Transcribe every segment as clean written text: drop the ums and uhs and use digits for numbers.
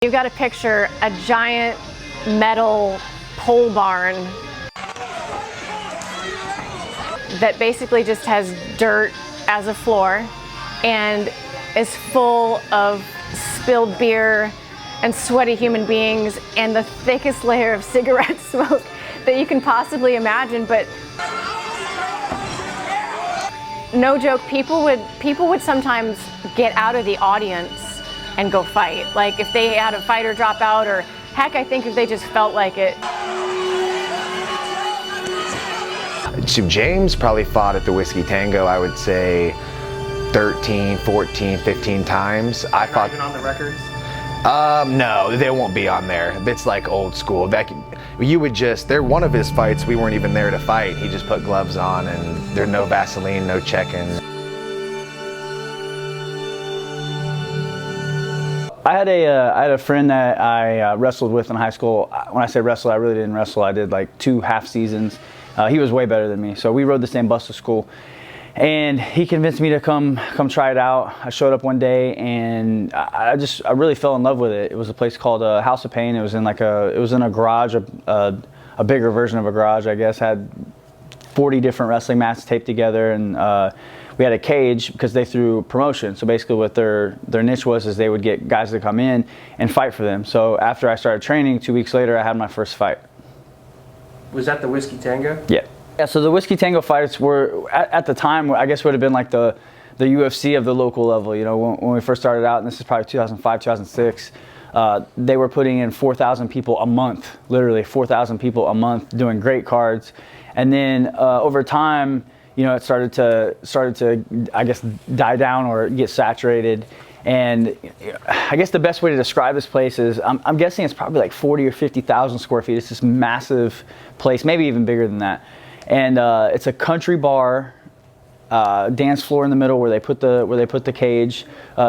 You've got to picture a giant metal pole barn that basically just has dirt as a floor and is full of spilled beer and sweaty human beings and the thickest layer of cigarette smoke that you can possibly imagine. But no joke, people would sometimes get out of the audience and go fight. Like if they had a fighter drop out, or heck, I think if they just felt like it. So James probably fought at the Whisky Tango, I would say 13, 14, 15 times. I fought. Even on the records? No, they won't be on there. It's like old school. They're one of his fights, we weren't even there to fight. He just put gloves on and there's no Vaseline, no checking. I had a friend that I wrestled with in high school. When I say wrestle, I really didn't wrestle. I did like 2 half seasons. He was way better than me, so we rode the same bus to school. And he convinced me to come try it out. I showed up one day and I really fell in love with it. It was a place called House of Pain. It was in a garage, a bigger version of a garage, I guess. Had 40 different wrestling mats taped together, and we had a cage because they threw promotion. So basically what their niche was is they would get guys to come in and fight for them. So after I started training, 2 weeks later, I had my first fight. Was that the Whisky Tango? Yeah. Yeah, so the Whisky Tango fights were, at the time, I guess would have been like the UFC of the local level. You know, when we first started out, and this is probably 2005, 2006, they were putting in 4,000 people a month, literally 4,000 people a month, doing great cards. And then over time, you know, it started to, I guess, die down or get saturated. And I guess the best way to describe this place is, I'm guessing it's probably like 40 or 50,000 square feet. It's this massive place, maybe even bigger than that. And it's a country bar, dance floor in the middle where they put the cage,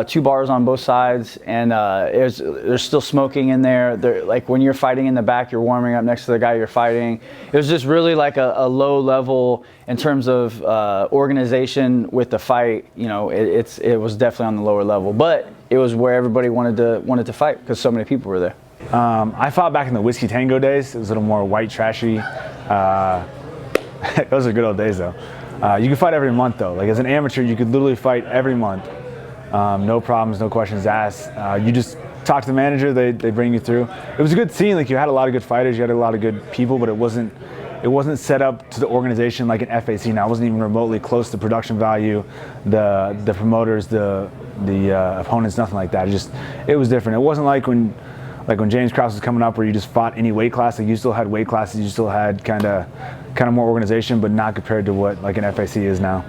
2 bars on both sides, and there's still smoking in there. Like when you're fighting in the back, you're warming up next to the guy you're fighting. It was just really like a low level in terms of organization with the fight. You know, it was definitely on the lower level, but it was where everybody wanted to fight because so many people were there. I fought back in the Whisky Tango days. It was a little more white trashy. Those are good old days though. You can fight every month though. Like as an amateur, you could literally fight every month. No problems, no questions asked. You just talk to the manager, they bring you through. It was a good scene. Like you had a lot of good fighters, you had a lot of good people, but it wasn't set up to the organization like an FAC. Now it wasn't even remotely close to production value, the promoters, the opponents, nothing like that. It was different. It wasn't like when James Krause was coming up where you just fought any weight class. Like you still had weight classes, you still had kind of more organization, but not compared to what like an FAC is now.